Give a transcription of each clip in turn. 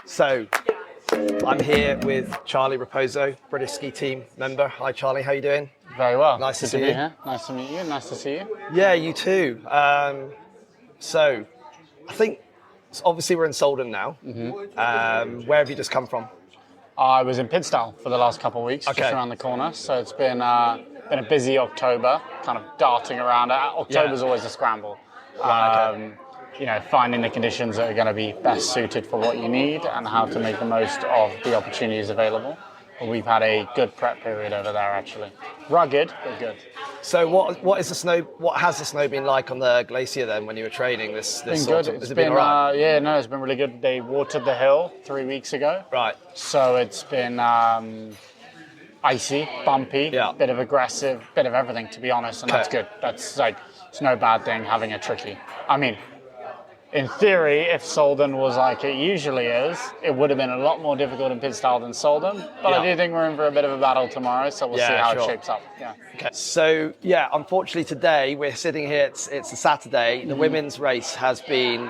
So, I'm here with Charlie Raposo, British ski team member. Hi Charlie, how you doing? Very well. Nice to Good see be you. here. Nice to meet you. Nice to see you. Yeah, you too. So, I think, obviously we're in Sölden now. Where have you just come from? I was in Pidstal for the last couple of weeks, Okay. just around the corner. So it's been a busy October, kind of darting around. October's always a scramble. Right, okay. Finding the conditions that are going to be best suited for what you need and how to make the most of the opportunities available. But we've had a good prep period over there, actually. Rugged, but good. So what is the snow? What has the snow been like on the glacier then when you were training this It's been sort good. of? Has it been all right? It's been really good. They watered the hill 3 weeks ago. Right. So it's been icy, bumpy, bit of aggressive, bit of everything, to be honest, and that's good. That's it's no bad thing having a tricky. I mean, in theory, if Sölden was like it usually is, it would have been a lot more difficult in Pidstal than Sölden. But I do think we're in for a bit of a battle tomorrow, so we'll see how it shapes up. Yeah. Okay. So unfortunately today we're sitting here. It's a Saturday. The women's race has been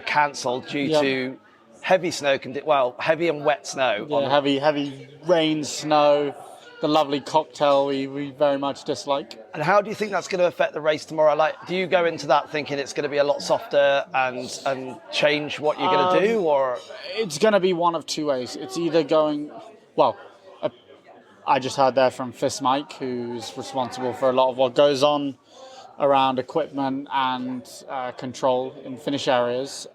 cancelled due to heavy snow. Heavy and wet snow. Yeah, heavy rain, snow. The lovely cocktail we very much dislike. And how do you think that's going to affect the race tomorrow? Like, do you go into that thinking it's going to be a lot softer and change what you're going to do, or it's going to be one of two ways? It's either going I just heard there from Fist Mike, who's responsible for a lot of what goes on around equipment and control in finish areas.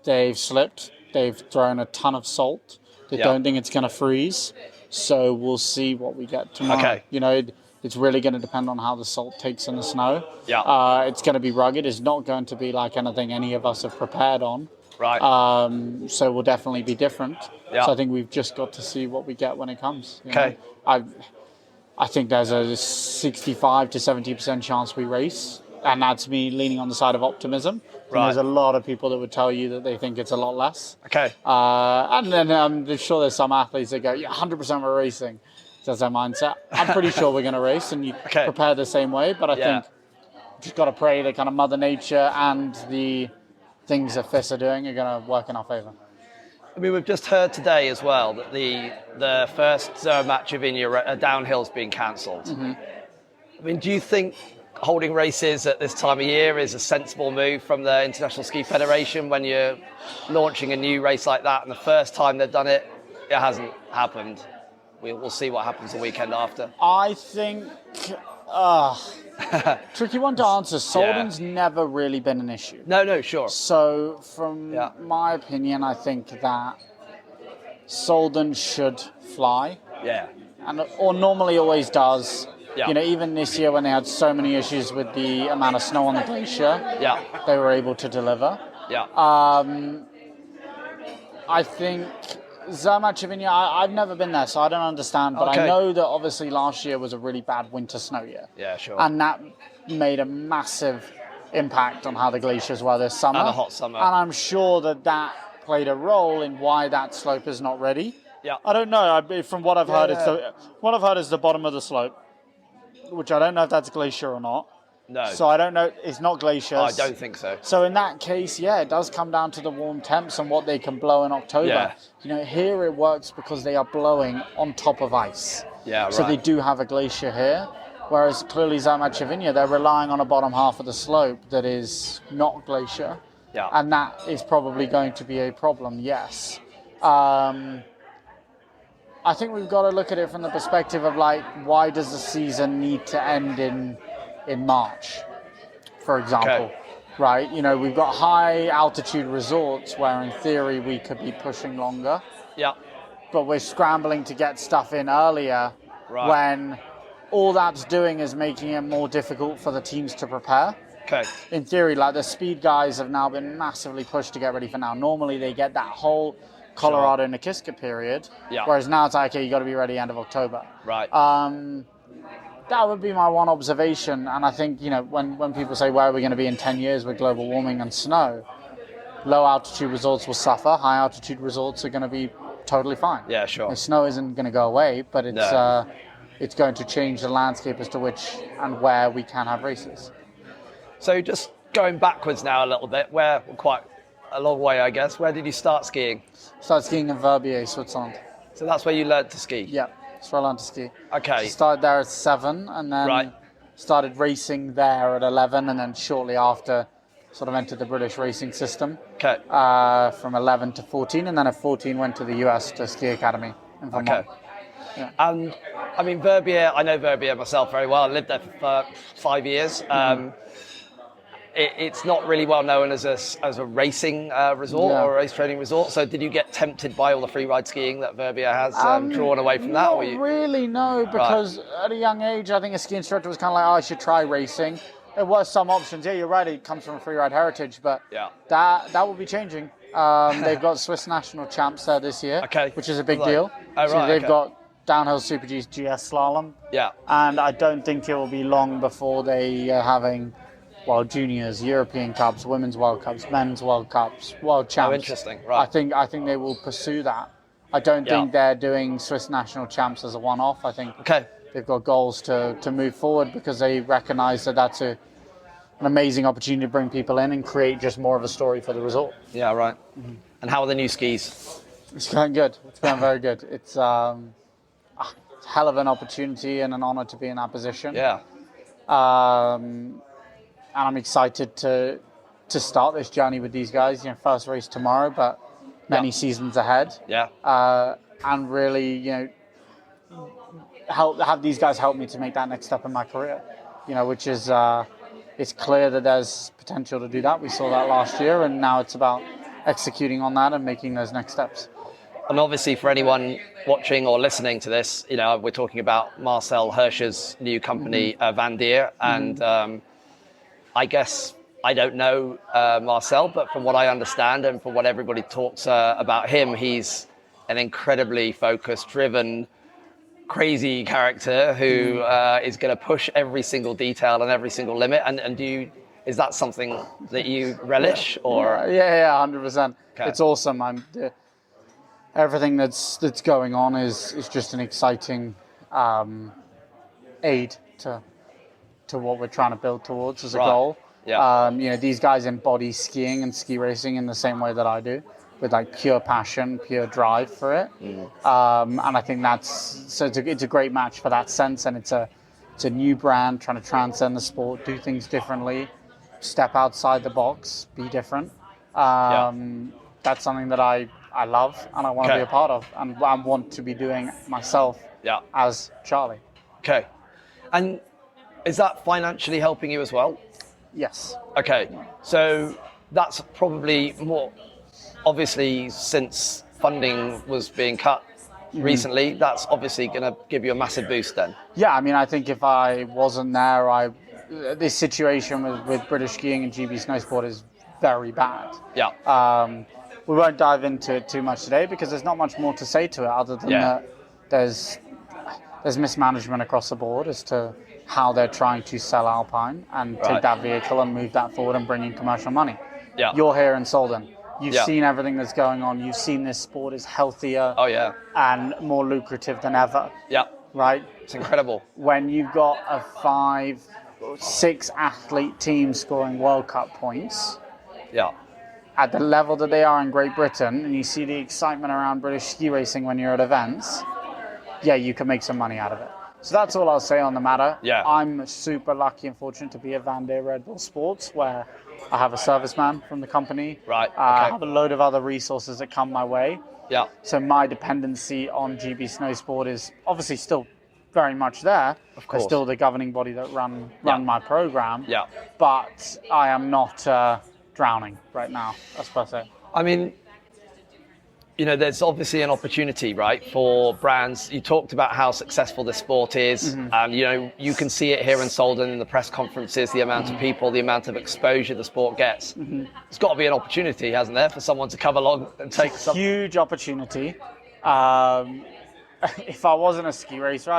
They've slipped. They've thrown a ton of salt. They don't think it's going to freeze. So we'll see what we get tomorrow. Okay. It's really going to depend on how the salt takes in the snow. Yeah. It's going to be rugged. It's not going to be like anything any of us have prepared on. Right. So we'll definitely be different. Yeah. So I think we've just got to see what we get when it comes. Okay. I think there's a 65 to 70% chance we race. And that's me leaning on the side of optimism. Right. There's a lot of people that would tell you that they think it's a lot less. Okay. And then I'm sure there's some athletes that go, 100% we're racing. That's their mindset. I'm pretty sure we're going to race and you prepare the same way. But I think just got to pray that kind of Mother Nature and the things that FIS are doing are going to work in our favour. I mean, we've just heard today as well that the first match of Inya downhill's been cancelled. Mm-hmm. I mean, do you think holding races at this time of year is a sensible move from the International Ski Federation when you're launching a new race like that and the first time they've done it, it hasn't happened? We'll see what happens the weekend after. I think, tricky one to answer. Sölden's never really been an issue. No, sure. So from my opinion, I think that Sölden should fly. Yeah. Or normally always does. Yeah. Even this year when they had so many issues with the amount of snow on the glacier, they were able to deliver. Yeah. I think Zermatt-Chavinia, I've never been there, so I don't understand. But I know that obviously last year was a really bad winter snow year. Yeah, sure. And that made a massive impact on how the glaciers were this summer. And a hot summer. And I'm sure that played a role in why that slope is not ready. Yeah. I don't know. From what I've heard, it's the bottom of the slope, which I don't know if that's glacier or not. No. So I don't know. It's not glaciers. I don't think so. So in that case, it does come down to the warm temps and what they can blow in October. Yeah. Here it works because they are blowing on top of ice. Yeah, right. So they do have a glacier here. Whereas clearly Zermatt-Chavinia, they're relying on a bottom half of the slope that is not glacier. Yeah. And that is probably going to be a problem, yes. I think we've got to look at it from the perspective of why does the season need to end in March, for example, right? We've got high altitude resorts where in theory we could be pushing longer. Yeah. But we're scrambling to get stuff in earlier when all that's doing is making it more difficult for the teams to prepare. Okay. In theory, the speed guys have now been massively pushed to get ready for now. Normally they get that whole Colorado Nikiska period, whereas now it's you got to be ready end of October. Right. That would be my one observation, and I think when people say where are we going to be in 10 years with global warming and snow, low altitude resorts will suffer. High altitude resorts are going to be totally fine. Yeah, sure. The snow isn't going to go away, but it's going to change the landscape as to which and where we can have races. So just going backwards now a little bit, quite a long way, I guess. Where did you start skiing? Started skiing in Verbier, Switzerland. So that's where you learned to ski? Yeah, that's where I learned to ski. Okay. So started there at 7 and then started racing there at 11 and then shortly after sort of entered the British racing system. Okay. From 11 to 14 and then at 14 went to the US to ski academy in Vermont. Okay. Yeah. And I mean, Verbier, I know Verbier myself very well. I lived there for 5 years. It's not really well known as a racing resort or a race training resort. So did you get tempted by all the freeride skiing that Verbier has, drawn away from that? Not really, no, because at a young age, I think a ski instructor was kind of like, I should try racing. There were some options. Yeah, you're right, it comes from a freeride heritage, but that will be changing. They've got Swiss national champs there this year, which is a big deal. So they've got downhill Super G's GS slalom. Yeah. And I don't think it will be long before they are having, juniors, European Cups, Women's World Cups, Men's World Cups, World Champs. Oh, interesting. Right. I think they will pursue that. I don't think they're doing Swiss national champs as a one-off. I think they've got goals to move forward because they recognise that that's an amazing opportunity to bring people in and create just more of a story for the resort. Yeah, right. Mm-hmm. And how are the new skis? It's going good. It's going very good. It's a hell of an opportunity and an honour to be in that position. Yeah. And I'm excited to start this journey with these guys. First race tomorrow, but many seasons ahead. Yeah. And really, have these guys help me to make that next step in my career. Which is it's clear that there's potential to do that. We saw that last year, and now it's about executing on that and making those next steps. And obviously, for anyone watching or listening to this, we're talking about Marcel Hirscher's new company, Van Deer, and I guess I don't know Marcel, but from what I understand and from what everybody talks about him, he's an incredibly focused, driven, crazy character who is going to push every single detail and every single limit. And is that something that you relish, or? Yeah, 100%. Okay. It's awesome. Everything that's going on is just an exciting aid to what we're trying to build towards as a goal. Yeah. These guys embody skiing and ski racing in the same way that I do, with pure passion, pure drive for it. And I think it's a great match for that sense, and it's a new brand trying to transcend the sport, do things differently, step outside the box, be different. That's something that I love and I want to be a part of, and I want to be doing myself as Charlie. Okay. And is that financially helping you as well? Yes. Okay. So that's probably more, obviously, since funding was being cut recently, that's obviously going to give you a massive boost then. Yeah, I think if I wasn't there, this situation with British skiing and GB Snowsport is very bad. Yeah. We won't dive into it too much today because there's not much more to say to it other than that there's mismanagement across the board as to how they're trying to sell Alpine and take that vehicle and move that forward and bring in commercial money. Yeah. You're here in Sölden. You've seen everything that's going on. You've seen this sport is healthier and more lucrative than ever. Yeah. Right? It's incredible. When you've got a 5 or 6 athlete team scoring World Cup points at the level that they are in Great Britain, and you see the excitement around British ski racing when you're at events, you can make some money out of it. So that's all I'll say on the matter. Yeah. I'm super lucky and fortunate to be at Van Deer Red Bull Sports, where I have a serviceman from the company. Right. I have a load of other resources that come my way. Yeah. So my dependency on GB Snowsport is obviously still very much there. Of course. They're still the governing body that run my program. Yeah. But I am not drowning right now, that's per se. There's obviously an opportunity, right, for brands. You talked about how successful this sport is. You can see it here in Sölden in the press conferences, the amount of people, the amount of exposure the sport gets. There's got to be an opportunity, hasn't there, for someone to come along and take some. Huge opportunity. If I wasn't a ski racer,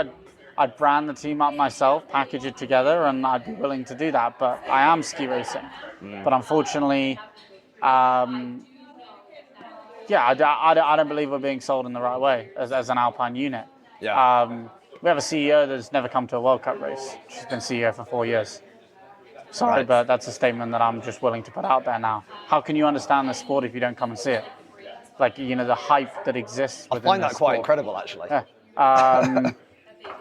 I'd brand the team up myself, package it together, and I'd be willing to do that. But I am ski racing. But unfortunately, I don't believe we're being sold in the right way as an Alpine unit. Yeah. We have a CEO that's never come to a World Cup race. She's been CEO for 4 years. Sorry, Right. but that's a statement that I'm just willing to put out there now. How can you understand the sport if you don't come and see it? Like, the hype that exists I within find that this quite sport. incredible, actually. Yeah.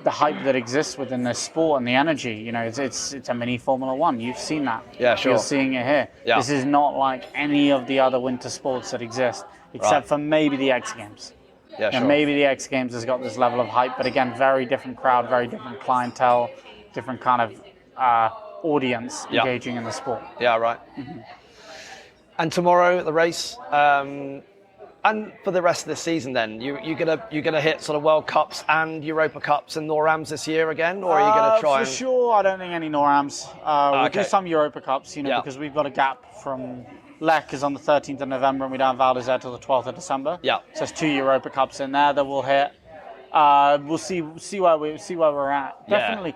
The hype that exists within this sport and the energy, it's a mini Formula One. You've seen that. Yeah, sure. You're seeing it here. Yeah. This is not like any of the other winter sports that exist, except Right. for maybe the X Games. Yeah, sure. Maybe the X Games has got this level of hype, but again, very different crowd, very different clientele, different kind of audience Yeah. engaging in the sport. Yeah, right. And tomorrow at the race, and for the rest of the season, then you're gonna hit sort of World Cups and Europa Cups and NORAMs this year again, or are you gonna try? For sure, I don't think any NORAMs. We'll do Okay. some Europa Cups, Yeah. because we've got a gap from Lech is on the 13th of November and we don't have Val d'Isère till the 12th of December. Yeah. So there's 2 Europa Cups in there that we'll hit. We'll see where we're at. Yeah. Definitely.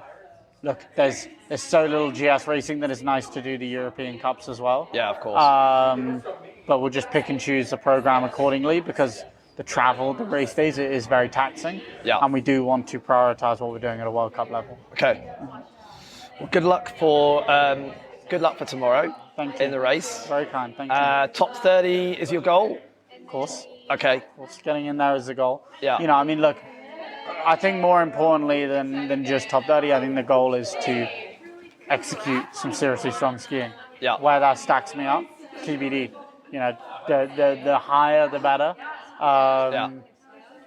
Look, there's so little GS racing that it's nice to do the European Cups as well. Yeah, of course. But we'll just pick and choose the program accordingly because the travel, the race days is very taxing. Yeah. And we do want to prioritize what we're doing at a World Cup level. Okay. Well, good luck for tomorrow. Thank you. In the race. Very kind, thank you. Top 30 is your goal. Of course. Okay. Getting in there is the goal. Yeah. Look, I think more importantly than just top 30, I think the goal is to execute some seriously strong skiing. Yeah. Where that stacks me up, TBD. The higher the better. Yeah.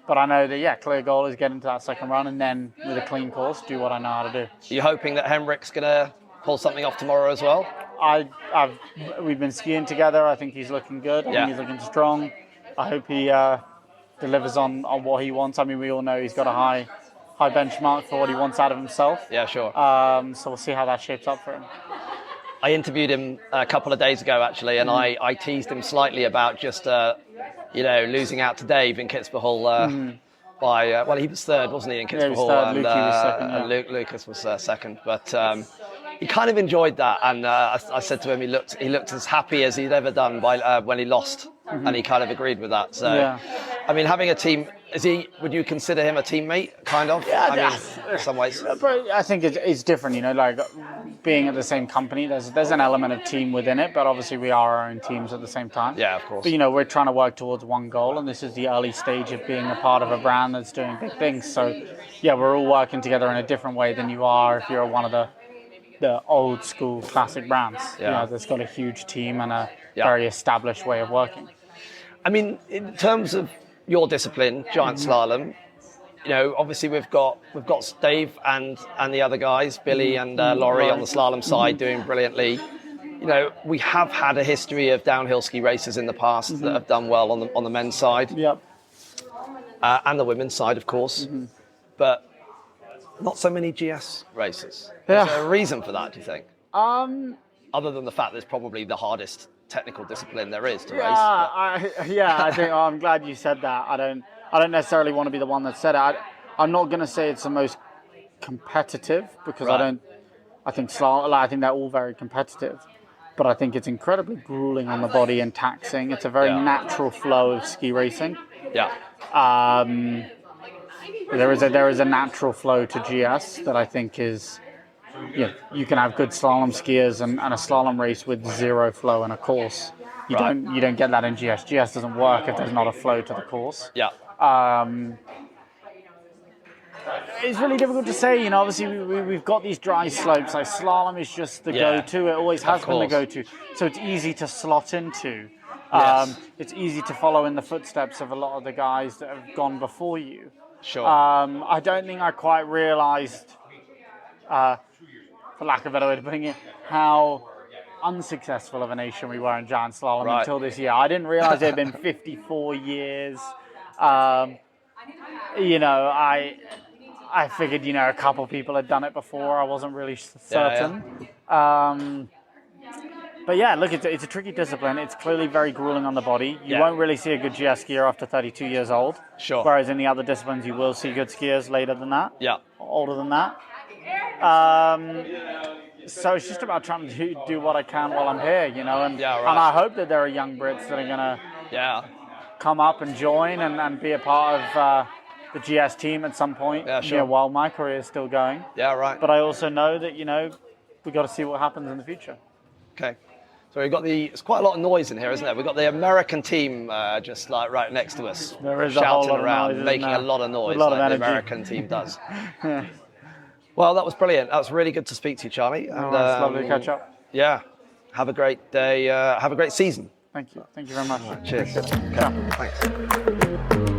But I know that, clear goal is get into that second run and then with a clean course, do what I know how to do. You're hoping that Henrik's gonna pull something off tomorrow as well? We've been skiing together. I think he's looking good. I Yeah. think he's looking strong. I hope he delivers on what he wants. I mean, we all know he's got a high benchmark for what he wants out of himself. Yeah, sure. So we'll see how that shapes up for him. I interviewed him a couple of days ago, actually, and I teased him slightly about just, losing out to Dave in Kitzbühel by, he was third, wasn't he, in Kitzbühel? Yeah, he was third. Luki was second, and Lucas was second. But he kind of enjoyed that, and I said to him, he looked as happy as he'd ever done when he lost, and he kind of agreed with that. So, Yeah. I mean, having a team, would you consider him a teammate, kind of? Yeah, I mean, in some ways. But I think it's different, like being at the same company, there's an element of team within it, but obviously we are our own teams at the same time. Yeah, of course. But, we're trying to work towards one goal, and this is the early stage of being a part of a brand that's doing big things. So, yeah, we're all working together in a different way than you are if you're one of the old school classic brands, Yeah. that's got a huge team and a Yeah. very established way of working. I mean, in terms of your discipline, giant slalom, obviously we've got Dave and the other guys, Billy and Laurie on the slalom side doing brilliantly. We have had a history of downhill ski races in the past that have done well on the men's side, Yep. and the women's side, of course, but not so many GS races. Yeah. Is there a reason for that, do you think? Other than the fact that it's probably the hardest technical discipline there is to race. I think I'm glad you said that. I don't necessarily want to be the one that said it. I'm not going to say it's the most competitive because Right. I think slalom, I think they're all very competitive, but I think it's incredibly grueling on the body and taxing. It's a very Yeah. natural flow of ski racing. Yeah. There is a natural flow to GS that I think is, you can have good slalom skiers and a slalom race with zero flow in a course. You don't get that in GS. GS doesn't work if there's not a flow to the course. Yeah. It's really difficult to say. Obviously we've got these dry slopes. Like slalom is just the Yeah. go-to. It always has been the course. go-to. So it's easy to slot into. Yes. It's easy to follow in the footsteps of a lot of the guys that have gone before you. Sure. I don't think I quite realised, for lack of a better way of putting it, how unsuccessful of a nation we were in giant slalom Right. until this year. I didn't realise it had been 54 years. I figured, a couple people had done it before. I wasn't really certain. But yeah, look, it's a tricky discipline. It's clearly very grueling on the body. You Yeah. won't really see a good GS skier after 32 years old. Sure. Whereas in the other disciplines, you will see good skiers later than that. Yeah. Older than that. So it's just about trying to do what I can while I'm here, and Yeah, right. and I hope that there are young Brits that are going to Yeah. come up and join and be a part of the GS team at some point, Yeah, sure. while my career is still going. Yeah, right. But I also know that, we got to see what happens in the future. Okay. So we've got it's quite a lot of noise in here, isn't there? We've got the American team just like right next to us, There is a whole shouting lot of around, noise, making isn't a there? lot of noise, A lot of like the energy. American team does. Well, that was brilliant. That was really good to speak to you, Charlie. And, It's lovely to catch up. Yeah. Have a great day. Have a great season. Thank you. Thank you very much. Cheers. Ciao. Thanks.